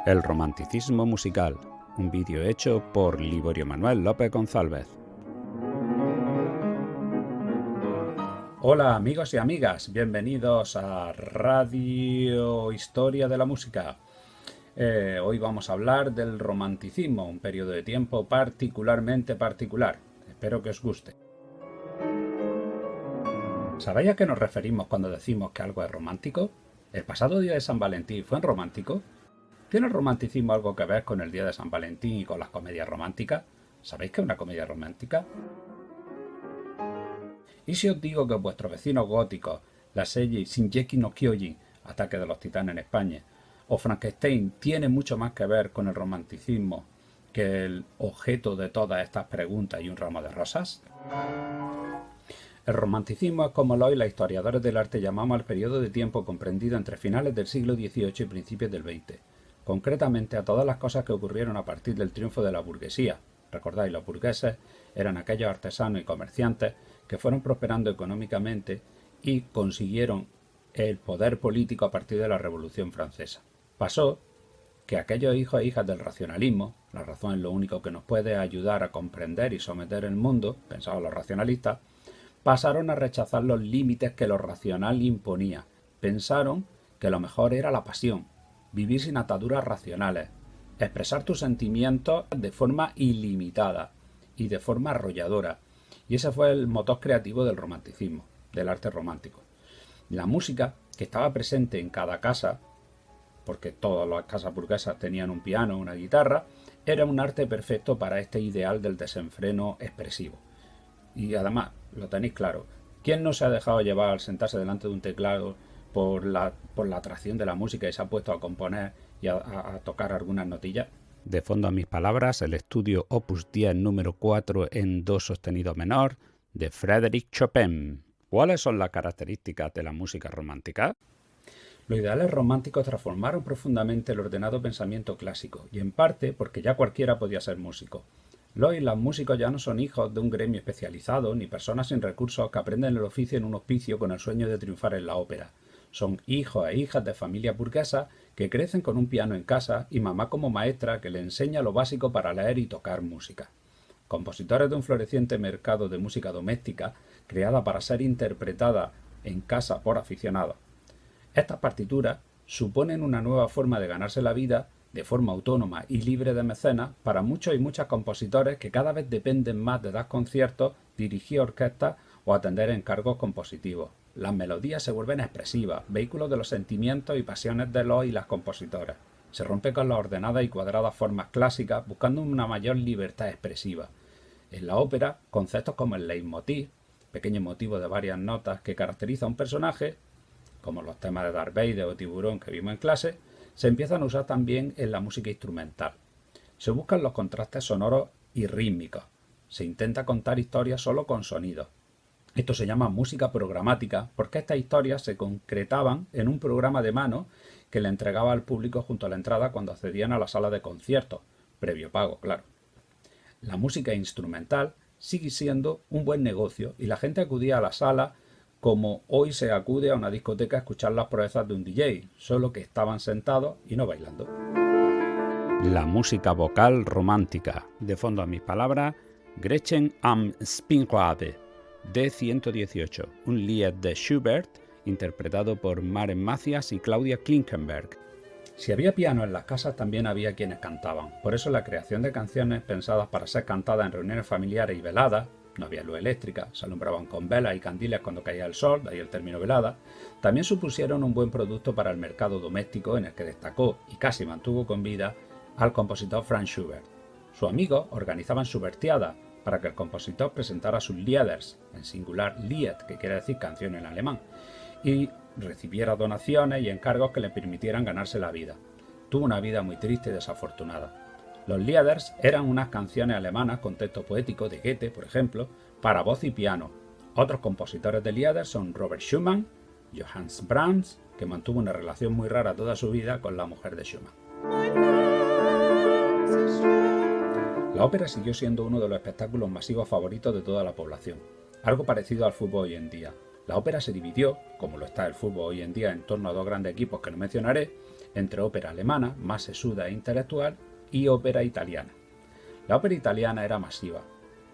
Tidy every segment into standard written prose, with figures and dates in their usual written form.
El romanticismo musical, un vídeo hecho por Liborio Manuel López González. Hola amigos y amigas, bienvenidos a Radio Historia de la Música. Hoy vamos a hablar del romanticismo, un periodo de tiempo particularmente particular. Espero que os guste. ¿Sabéis a qué nos referimos cuando decimos que algo es romántico? ¿El pasado día de San Valentín fue romántico? ¿Tiene el romanticismo algo que ver con el día de San Valentín y con las comedias románticas? ¿Sabéis qué es una comedia romántica? ¿Y si os digo que vuestros vecinos góticos, la serie Shingeki no Kyojin, Ataque de los Titanes en España, o Frankenstein tiene mucho más que ver con el romanticismo que el objeto de todas estas preguntas y un ramo de rosas? El romanticismo es como lo hoy los historiadores del arte llamamos al periodo de tiempo comprendido entre finales del siglo XVIII y principios del XX, concretamente a todas las cosas que ocurrieron a partir del triunfo de la burguesía. Recordáis, los burgueses eran aquellos artesanos y comerciantes que fueron prosperando económicamente y consiguieron el poder político a partir de la Revolución Francesa. Pasó que aquellos hijos e hijas del racionalismo, la razón es lo único que nos puede ayudar a comprender y someter el mundo, pensaban los racionalistas, pasaron a rechazar los límites que lo racional imponía. Pensaron que lo mejor era la pasión, vivir sin ataduras racionales, expresar tus sentimientos de forma ilimitada y de forma arrolladora. Y ese fue el motor creativo del romanticismo, del arte romántico. La música, que estaba presente en cada casa, porque todas las casas burguesas tenían un piano, una guitarra, era un arte perfecto para este ideal del desenfreno expresivo. Y además, lo tenéis claro, ¿quién no se ha dejado llevar al sentarse delante de un teclado por la atracción de la música y se ha puesto a componer y a tocar algunas notillas? De fondo a mis palabras, el estudio Opus 10 número 4 en do sostenido menor de Frédéric Chopin. ¿Cuáles son las características de la música romántica? Los ideales románticos transformaron profundamente el ordenado pensamiento clásico, y en parte porque ya cualquiera podía ser músico. Hoy los músicos ya no son hijos de un gremio especializado, ni personas sin recursos que aprenden el oficio en un hospicio con el sueño de triunfar en la ópera. Son hijos e hijas de familias burguesas que crecen con un piano en casa y mamá como maestra que le enseña lo básico para leer y tocar música. Compositores de un floreciente mercado de música doméstica, creada para ser interpretada en casa por aficionados. Estas partituras suponen una nueva forma de ganarse la vida de forma autónoma y libre de mecenas para muchos y muchas compositores que cada vez dependen más de dar conciertos, dirigir orquestas o atender encargos compositivos. Las melodías se vuelven expresivas, vehículos de los sentimientos y pasiones de los y las compositores. Se rompe con las ordenadas y cuadradas formas clásicas buscando una mayor libertad expresiva. En la ópera, conceptos como el leitmotiv, pequeño motivo de varias notas que caracteriza a un personaje, como los temas de Darth Vader o Tiburón que vimos en clase, se empiezan a usar también en la música instrumental. Se buscan los contrastes sonoros y rítmicos. Se intenta contar historias solo con sonidos. Esto se llama música programática porque estas historias se concretaban en un programa de mano que le entregaba al público junto a la entrada cuando accedían a la sala de conciertos, previo pago, claro. La música instrumental sigue siendo un buen negocio y la gente acudía a la sala como hoy se acude a una discoteca a escuchar las proezas de un DJ, solo que estaban sentados y no bailando. La música vocal romántica. De fondo a mis palabras, Gretchen am Spinnrade, de 118, un Lied de Schubert, interpretado por Maren Mathias y Claudia Klinkenberg. Si había piano en las casas, también había quienes cantaban. Por eso la creación de canciones pensadas para ser cantadas en reuniones familiares y veladas, no había luz eléctrica, se alumbraban con velas y candiles cuando caía el sol, de ahí el término velada, también supusieron un buen producto para el mercado doméstico en el que destacó y casi mantuvo con vida al compositor Franz Schubert. Sus amigos organizaban Schubertiadas para que el compositor presentara sus Lieders, en singular Lied, que quiere decir canción en alemán, y recibiera donaciones y encargos que le permitieran ganarse la vida. Tuvo una vida muy triste y desafortunada. Los Lieders eran unas canciones alemanas con texto poético de Goethe, por ejemplo, para voz y piano. Otros compositores de Lieder son Robert Schumann, Johannes Brahms, que mantuvo una relación muy rara toda su vida con la mujer de Schumann. La ópera siguió siendo uno de los espectáculos masivos favoritos de toda la población, algo parecido al fútbol hoy en día. La ópera se dividió, como lo está el fútbol hoy en día, en torno a dos grandes equipos que no mencionaré, entre ópera alemana, más sesuda e intelectual, y ópera italiana. La ópera italiana era masiva,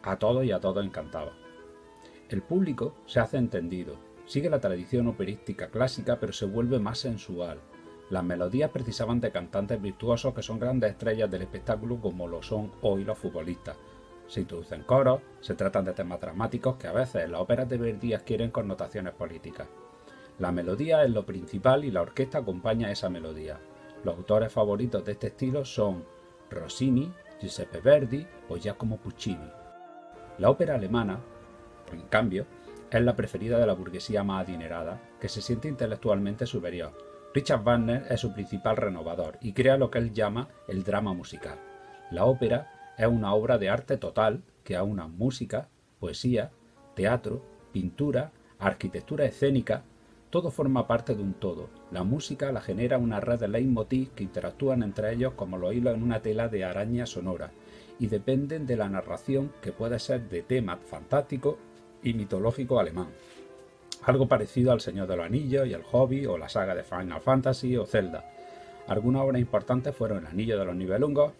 a todos y a todos encantaba. El público se hace entendido, sigue la tradición operística clásica pero se vuelve más sensual. Las melodías precisaban de cantantes virtuosos que son grandes estrellas del espectáculo como lo son hoy los futbolistas. Se introducen coros, se tratan de temas dramáticos que a veces en las óperas de Verdi adquieren connotaciones políticas. La melodía es lo principal y la orquesta acompaña esa melodía. Los autores favoritos de este estilo son Rossini, Giuseppe Verdi o Giacomo Puccini. La ópera alemana, en cambio, es la preferida de la burguesía más adinerada, que se siente intelectualmente superior. Richard Wagner es su principal renovador y crea lo que él llama el drama musical. La ópera es una obra de arte total que aúna música, poesía, teatro, pintura, arquitectura escénica. Todo forma parte de un todo. La música la genera una red de leitmotiv que interactúan entre ellos como los hilos en una tela de araña sonora y dependen de la narración que puede ser de tema fantástico y mitológico alemán. Algo parecido al Señor de los Anillos y el Hobbit o la saga de Final Fantasy o Zelda. Algunas obras importantes fueron El Anillo de los Nibelungos,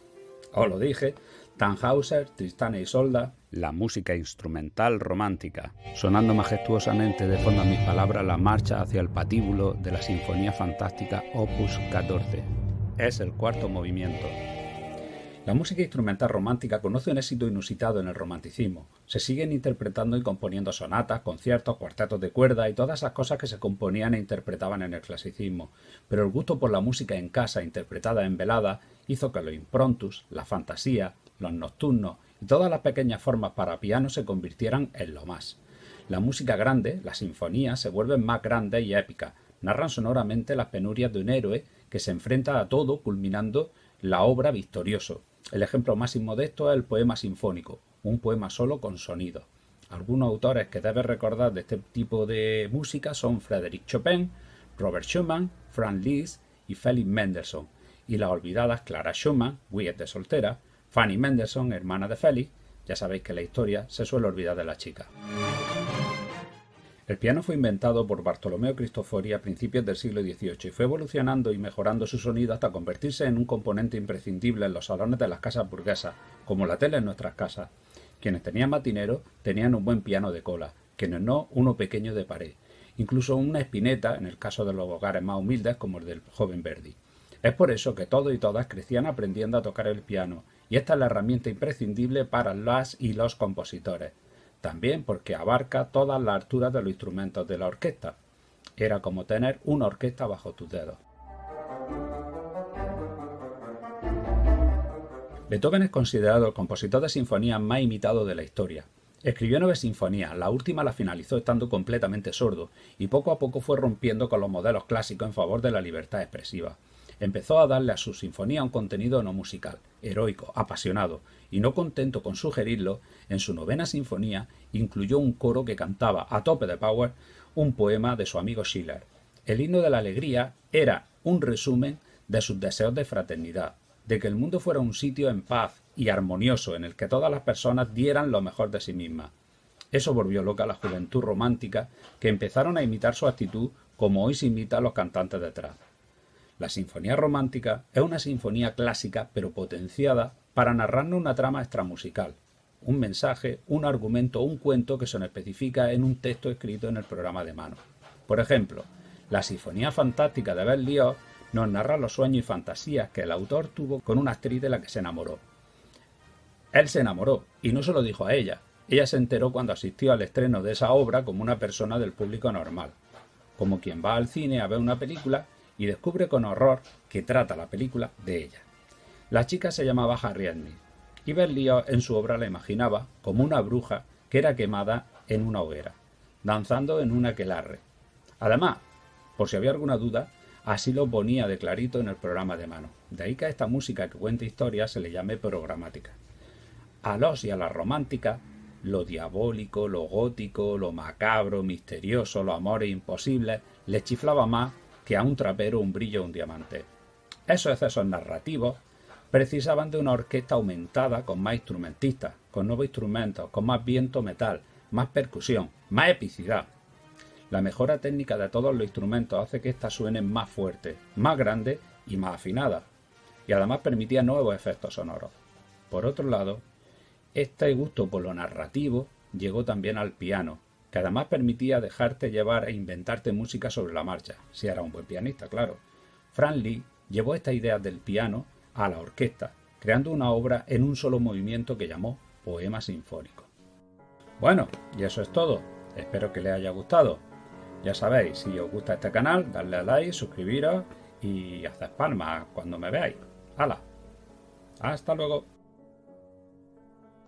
os lo dije, Tannhäuser, Tristán e Isolda, la música instrumental romántica, sonando majestuosamente de fondo a mis palabras la marcha hacia el patíbulo de la Sinfonía Fantástica Opus 14. Es el cuarto movimiento. La música instrumental romántica conoce un éxito inusitado en el romanticismo. Se siguen interpretando y componiendo sonatas, conciertos, cuartetos de cuerda y todas esas cosas que se componían e interpretaban en el clasicismo. Pero el gusto por la música en casa, interpretada en velada, hizo que los improntus, la fantasía, los nocturnos y todas las pequeñas formas para piano se convirtieran en lo más. La música grande, las sinfonías, se vuelven más grandes y épicas. Narran sonoramente las penurias de un héroe que se enfrenta a todo, culminando la obra victorioso. El ejemplo más inmodesto es el poema sinfónico, un poema solo con sonido. Algunos autores que debes recordar de este tipo de música son Frédéric Chopin, Robert Schumann, Franz Liszt y Felix Mendelssohn, y las olvidadas Clara Schumann, Wieck de soltera, Fanny Mendelssohn, hermana de Felix. Ya sabéis que la historia se suele olvidar de la chica. El piano fue inventado por Bartolomeo Cristofori a principios del siglo XVIII y fue evolucionando y mejorando su sonido hasta convertirse en un componente imprescindible en los salones de las casas burguesas, como la tele en nuestras casas. Quienes tenían más dinero tenían un buen piano de cola, quienes no, uno pequeño de pared. Incluso una espineta en el caso de los hogares más humildes como el del joven Verdi. Es por eso que todos y todas crecían aprendiendo a tocar el piano, y esta es la herramienta imprescindible para las y los compositores. También porque abarca todas las alturas de los instrumentos de la orquesta. Era como tener una orquesta bajo tus dedos. Beethoven es considerado el compositor de sinfonías más imitado de la historia. Escribió 9 sinfonías, la última la finalizó estando completamente sordo, y poco a poco fue rompiendo con los modelos clásicos en favor de la libertad expresiva. Empezó a darle a su sinfonía un contenido no musical, heroico, apasionado, y no contento con sugerirlo, en su 9ª sinfonía incluyó un coro que cantaba a tope de power un poema de su amigo Schiller. El himno de la alegría era un resumen de sus deseos de fraternidad, de que el mundo fuera un sitio en paz y armonioso en el que todas las personas dieran lo mejor de sí mismas. Eso volvió loca a la juventud romántica, que empezaron a imitar su actitud como hoy se imita a los cantantes de trap. La sinfonía romántica es una sinfonía clásica pero potenciada para narrarnos una trama extramusical, un mensaje, un argumento o un cuento que se nos especifica en un texto escrito en el programa de mano. Por ejemplo, la Sinfonía Fantástica de Berlioz nos narra los sueños y fantasías que el autor tuvo con una actriz de la que se enamoró. Él se enamoró y no se lo dijo a ella. Ella se enteró cuando asistió al estreno de esa obra como una persona del público normal, como quien va al cine a ver una película y descubre con horror que trata la película de ella. La chica se llamaba Harriet Smith, y Berlioz en su obra la imaginaba como una bruja que era quemada en una hoguera, danzando en un aquelarre. Además, por si había alguna duda, así lo ponía de clarito en el programa de mano. De ahí que a esta música que cuenta historias se le llame programática. A los y a las románticas, lo diabólico, lo gótico, lo macabro, misterioso, los amores imposibles, les chiflaba más que a un trapero un brillo o un diamante. Esos excesos narrativos precisaban de una orquesta aumentada con más instrumentistas, con nuevos instrumentos, con más viento metal, más percusión, más epicidad. La mejora técnica de todos los instrumentos hace que éstas suenen más fuertes, más grandes y más afinadas, y además permitía nuevos efectos sonoros. Por otro lado, este gusto por lo narrativo llegó también al piano, que además permitía dejarte llevar e inventarte música sobre la marcha, si era un buen pianista, claro. Franz Liszt llevó estas ideas del piano a la orquesta, creando una obra en un solo movimiento que llamó Poema Sinfónico. Bueno, y eso es todo. Espero que les haya gustado. Ya sabéis, si os gusta este canal, dadle a like, suscribiros y haced palmas cuando me veáis. ¡Hala! ¡Hasta luego!